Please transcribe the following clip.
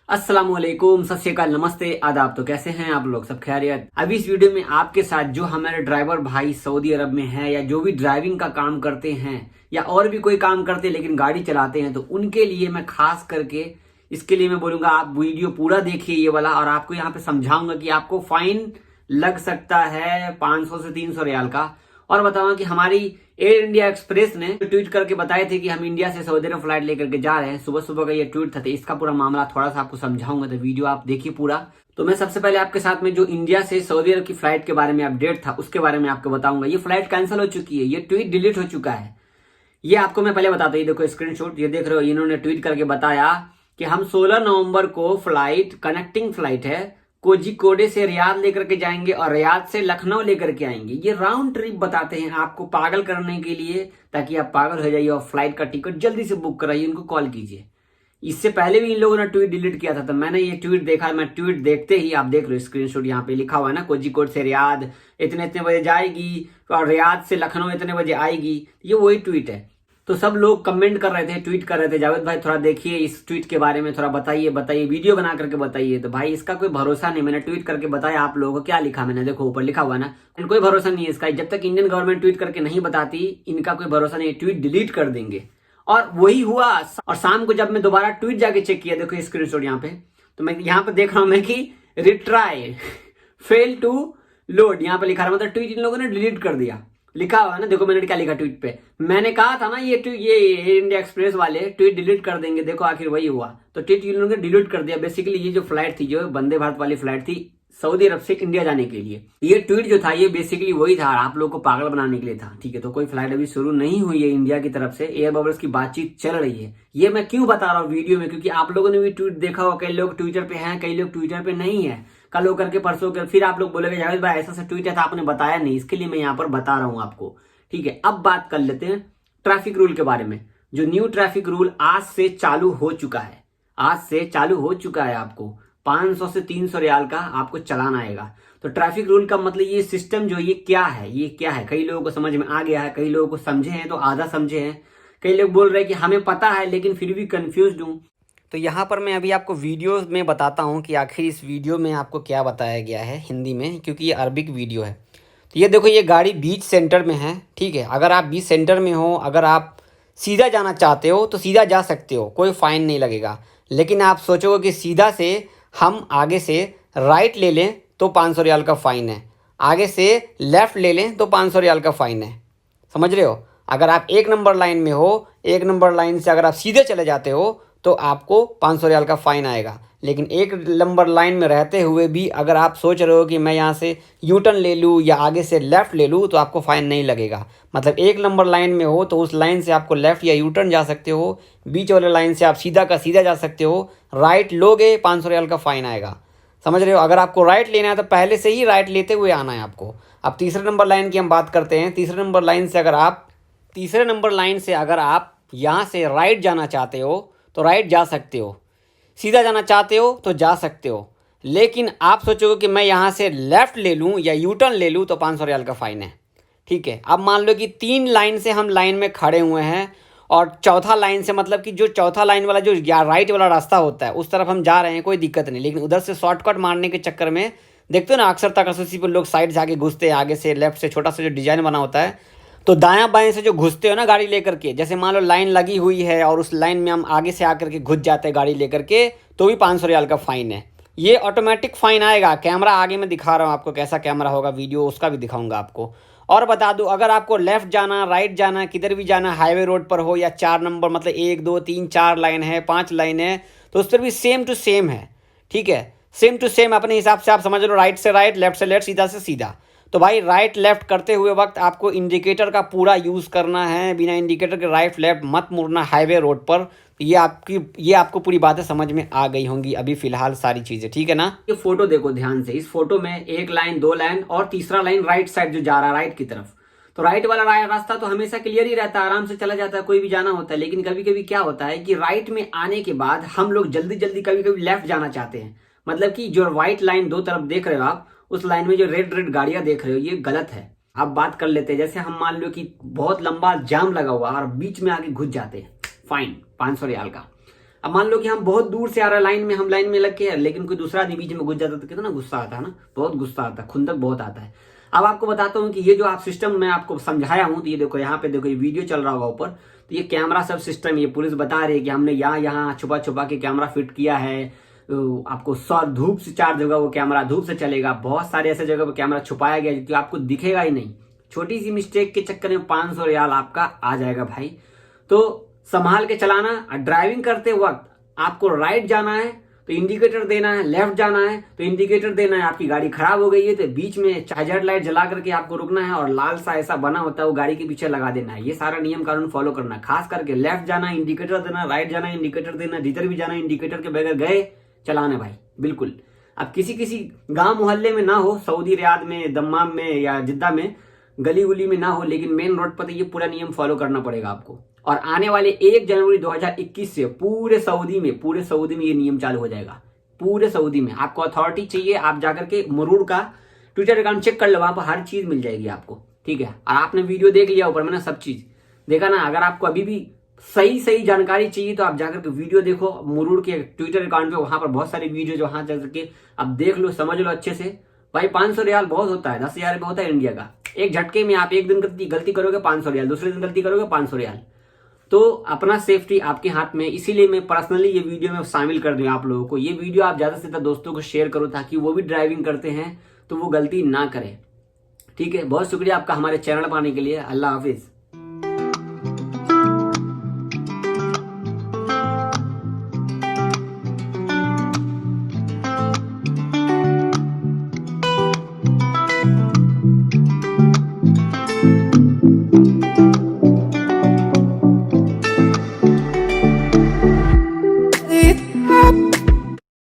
अस्सलामुअलैकुम, सत श्री अकाल, नमस्ते, आदाब। तो कैसे हैं आप लोग? सब खैरियत। अभी इस वीडियो में आपके साथ जो हमारे ड्राइवर भाई सऊदी अरब में हैं या जो भी ड्राइविंग का काम करते हैं या और भी कोई काम करते हैं लेकिन गाड़ी चलाते हैं, तो उनके लिए मैं खास करके इसके लिए मैं बोलूंगा आप वीडियो पूरा देखिए ये वाला, और आपको यहाँ पे समझाऊंगा कि आपको फाइन लग सकता है 500 से 300 रियाल का। और बताऊंगा कि हमारी एयर इंडिया एक्सप्रेस ने ट्वीट करके बताए थे कि हम इंडिया से सऊदी अरब फ्लाइट लेकर के जा रहे हैं। सुबह सुबह का ये ट्वीट था, तो इसका पूरा मामला थोड़ा सा आपको समझाऊंगा, तो वीडियो आप देखिए पूरा। तो मैं सबसे पहले आपके साथ में जो इंडिया से सऊदी अरब की फ्लाइट के बारे में अपडेट था उसके बारे में आपको बताऊंगा। ये फ्लाइट कैंसिल हो चुकी है, ये ट्वीट डिलीट हो चुका है। ये आपको मैं पहले बताता हूँ। ये देखो स्क्रीनशॉट, ये देख रहे हो, इन्होंने ट्वीट करके बताया कि हम 16 नवंबर को फ्लाइट, कनेक्टिंग फ्लाइट है, कोझिकोडे से रियाद लेकर के जाएंगे और रियाद से लखनऊ लेकर के आएंगे। ये राउंड ट्रिप बताते हैं आपको पागल करने के लिए, ताकि आप पागल हो जाइए और फ्लाइट का टिकट जल्दी से बुक कराइए, उनको कॉल कीजिए। इससे पहले भी इन लोगों ने ट्वीट डिलीट किया था, तो मैंने ये ट्वीट देखा। मैं ट्वीट देखते ही, आप देख लो स्क्रीनशॉट, यहाँ पे लिखा हुआ है ना, कोझिकोड से रियाद इतने इतने बजे जाएगी और रियाद से लखनऊ इतने बजे आएगी। ये वही ट्वीट है। तो सब लोग कमेंट कर रहे थे, ट्वीट कर रहे थे, जावेद भाई थोड़ा देखिए इस ट्वीट के बारे में, थोड़ा बताइए वीडियो बना करके बताइए। तो भाई इसका कोई भरोसा नहीं, मैंने ट्वीट करके बताया आप लोगों को। क्या लिखा मैंने, देखो ऊपर लिखा हुआ ना, कोई भरोसा नहीं है इसका। जब तक इंडियन गवर्नमेंट ट्वीट करके नहीं बताती, इनका कोई भरोसा नहीं, ट्वीट डिलीट कर देंगे। और वही हुआ। और शाम को जब मैं दोबारा ट्वीट जाके चेक किया, देखो स्क्रीनशॉट यहाँ पे, तो मैं यहाँ पे देख रहा हूं मैं कि रिट्राई फेल टू लोड, यहाँ पे लिखा रहा, मतलब ट्वीट इन लोगों ने डिलीट कर दिया। लिखा हुआ है ना, देखो मैंने क्या लिखा ट्वीट पे। मैंने कहा था ना ये इंडिया एक्सप्रेस वाले ट्वीट डिलीट कर देंगे, देखो आखिर वही हुआ। तो ट्वीट इन लोगों ने डिलीट कर दिया। बेसिकली ये जो फ्लाइट थी, जो वंदे भारत वाली फ्लाइट थी सऊदी अरब से इंडिया जाने के लिए, ये ट्वीट जो था ये बेसिकली वही था, आप लोगों को पागल बनाने के लिए था। ठीक है, तो कोई फ्लाइट अभी शुरू नहीं हुई है इंडिया की तरफ से, एयर बबल्स की बातचीत चल रही है। ये मैं क्यों बता रहा हूँ वीडियो में, क्योंकि आप लोगों ने भी ट्वीट देखा हो, कई लोग ट्विटर पे हैं, कई लोग ट्विटर पे नहीं है। कल होकर के परसों के फिर आप लोग बोलेंगे जावेद भाई ऐसा से ट्वीट है था, आपने बताया नहीं। इसके लिए मैं यहाँ पर बता रहा हूँ आपको। ठीक है, अब बात कर लेते हैं ट्रैफिक रूल के बारे में। जो न्यू ट्रैफिक रूल आज से चालू हो चुका है, आज से चालू हो चुका है। आपको 500 से 300 रियाल का आपको चलान आएगा। तो ट्रैफिक रूल का मतलब ये सिस्टम जो ये क्या है, ये क्या है, कई लोगों को समझ में आ गया है, कई लोगों को समझे हैं तो आधा समझे हैं, कई लोग बोल रहे हैं कि हमें पता है लेकिन फिर भी कंफ्यूज हूं। तो यहाँ पर मैं अभी आपको वीडियो में बताता हूँ कि आखिर इस वीडियो में आपको क्या बताया गया है हिंदी में, क्योंकि ये अरबिक वीडियो है। तो ये देखो, ये गाड़ी बीच सेंटर में है। ठीक है, अगर आप बीच सेंटर में हो, अगर आप सीधा जाना चाहते हो तो सीधा जा सकते हो, कोई फ़ाइन नहीं लगेगा। लेकिन आप सोचोगे कि सीधा से हम आगे से राइट ले लें तो 500 रियाल का फ़ाइन है, आगे से लेफ़्ट ले लें तो 500 रियाल का फ़ाइन है। समझ रहे हो? अगर आप 1 नंबर लाइन में हो, 1 नंबर लाइन से अगर आप सीधे चले जाते हो तो आपको 500 रियाल का फ़ाइन आएगा। लेकिन 1 नंबर लाइन में रहते हुए भी अगर आप सोच रहे हो कि मैं यहाँ से यू टर्न ले लूँ या आगे से लेफ़्ट ले लूँ तो आपको फ़ाइन नहीं लगेगा। मतलब 1 नंबर लाइन में हो तो उस लाइन से आपको लेफ़्ट या यू टर्न जा सकते हो, बीच वाले लाइन से आप सीधा का सीधा जा सकते हो। राइट लोगे 500 रियाल का फ़ाइन आएगा। समझ रहे हो? अगर आपको राइट लेना है तो पहले से ही राइट लेते हुए आना है आपको। अब तीसरे नंबर लाइन की हम बात करते हैं। तीसरे नंबर लाइन से अगर आप यहाँ से राइट जाना चाहते हो तो राइट जा सकते हो, सीधा जाना चाहते हो तो जा सकते हो। लेकिन आप सोचोगे कि मैं यहाँ से लेफ़्ट ले लूँ या यू टर्न ले लूँ तो 500 रियाल का फ़ाइन है। ठीक है, अब मान लो कि 3 लाइन से हम लाइन में खड़े हुए हैं और चौथा लाइन से, मतलब कि जो चौथा लाइन वाला जो राइट वाला रास्ता होता है उस तरफ हम जा रहे हैं, कोई दिक्कत नहीं। लेकिन उधर से शॉर्टकट मारने के चक्कर में देखते हो ना, अक्सर तकसीसी पर लोग साइड से आगे घुसते हैं, आगे से लेफ्ट से छोटा सा जो डिज़ाइन बना होता है, तो दायां बाएं से जो घुसते हो ना गाड़ी लेकर के, जैसे मान लो लाइन लगी हुई है और उस लाइन में हम आगे से आकर के घुस जाते हैं गाड़ी लेकर के, तो भी 500 रियाल का फ़ाइन है। ये ऑटोमेटिक फ़ाइन आएगा। कैमरा आगे मैं दिखा रहा हूँ आपको, कैसा कैमरा होगा, वीडियो उसका भी दिखाऊंगा आपको। और बता दूं, अगर आपको लेफ़्ट जाना, राइट जाना, किधर भी जाना, हाईवे रोड पर हो या 4 नंबर, मतलब 1 2 3 4 लाइन है, 5 लाइन है, तो उस पर भी सेम टू सेम है। ठीक है, सेम टू सेम अपने हिसाब से आप समझ लो, राइट से राइट, लेफ्ट से लेफ्ट, सीधा से सीधा। तो भाई राइट लेफ्ट करते हुए वक्त आपको इंडिकेटर का पूरा यूज़ करना है, बिना इंडिकेटर के राइट लेफ्ट मत मुड़ना हाईवे रोड पर। ये आपको पूरी बातें समझ में आ गई होंगी अभी फिलहाल सारी चीज़ें। ठीक है ना? ये फोटो देखो ध्यान से। इस फोटो में 1 लाइन, 2 लाइन और तीसरा लाइन राइट साइड जो जा रहा है राइट की तरफ। तो राइट वाला रास्ता तो हमेशा क्लियर ही रहता है, आराम से चला जाता है, कोई भी जाना होता है। लेकिन कभी कभी क्या होता है कि राइट में आने के बाद हम लोग जल्दी जल्दी कभी कभी लेफ्ट जाना चाहते हैं। मतलब कि जो व्हाइट लाइन 2 तरफ देख रहे हो आप, उस लाइन में जो रेड रेड गाड़ियां देख रहे हो, ये गलत है। आप बात कर लेते हैं, जैसे हम मान लो कि बहुत लंबा जाम लगा हुआ और बीच में आगे घुस जाते हैं, फाइन 500 रियाल का। अब मान लो कि हम बहुत दूर से आ रहा लाइन में, हम लाइन में लग के हैं, लेकिन कोई दूसरा आदमी बीच में घुस जाता तो कितना गुस्सा आता है ना, बहुत गुस्सा आता है, खुंदक बहुत आता है। अब आपको बताता हूँ कि ये जो आप सिस्टम मैं आपको समझाया हूँ, तो ये देखो यहाँ पे देखो, ये वीडियो चल रहा होगा ऊपर, तो ये कैमरा सब सिस्टम, ये पुलिस बता रही है कि हमने यहाँ छुपा छुपा के कैमरा फिट किया है। तो आपको धूप से 4 जगह वो कैमरा धूप से चलेगा, बहुत सारे ऐसे जगह पर कैमरा छुपाया गया जो आपको दिखेगा ही नहीं। छोटी सी मिस्टेक के चक्कर में 500 रियाल आपका आ जाएगा भाई। तो संभाल के चलाना। ड्राइविंग करते वक्त आपको राइट जाना है तो इंडिकेटर देना है, लेफ्ट जाना है तो इंडिकेटर देना है। आपकी गाड़ी खराब हो गई है तो बीच में हैजार्ड लाइट जला करके आपको रुकना है, और लाल सा ऐसा बना होता है वो गाड़ी के पीछे लगा देना है। ये सारा नियम कानून फॉलो करना है। खास करके लेफ्ट जाना इंडिकेटर देना, राइट जाना इंडिकेटर देना, जिधर भी जाना इंडिकेटर के बगैर गए चलाना भाई, बिल्कुल। अब किसी गांव मोहल्ले में ना हो, सऊदी रियाद में, दम्माम में या जिद्दा में गली गुली में ना हो, लेकिन मेन रोड पर ये पूरा नियम फॉलो करना पड़ेगा आपको। और आने वाले 1 जनवरी 2021 से पूरे सऊदी में ये नियम चालू हो जाएगा। पूरे सऊदी में आपको अथॉरिटी चाहिए, आप जाकर के मुरूर का ट्विटर अकाउंट चेक कर लो, वहां पर हर चीज मिल जाएगी आपको, ठीक है। और आपने वीडियो देख लिया ऊपर मैंने सब चीज देखा ना। अगर आपको अभी भी सही जानकारी चाहिए तो आप जाकर के वीडियो देखो मुरूर के ट्विटर अकाउंट पे, वहां पर बहुत सारी वीडियो जो वहां जाकर के आप देख लो, समझ लो अच्छे से। भाई 500 रियाल बहुत होता है, 10,000 रुपये होता है इंडिया का। एक झटके में आप एक दिन गलती करोगे 500 रियाल, दूसरे दिन गलती करोगे 500 रियाल। तो अपना सेफ्टी आपके हाथ में, इसीलिए मैं पर्सनली ये वीडियो में शामिल कर दूं आप लोगों को। ये वीडियो आप ज्यादा से ज्यादा दोस्तों को शेयर करो ताकि वो भी ड्राइविंग करते हैं तो वो गलती ना करें, ठीक है। बहुत शुक्रिया आपका हमारे चैनल पर आने के लिए। अल्लाह हाफिज।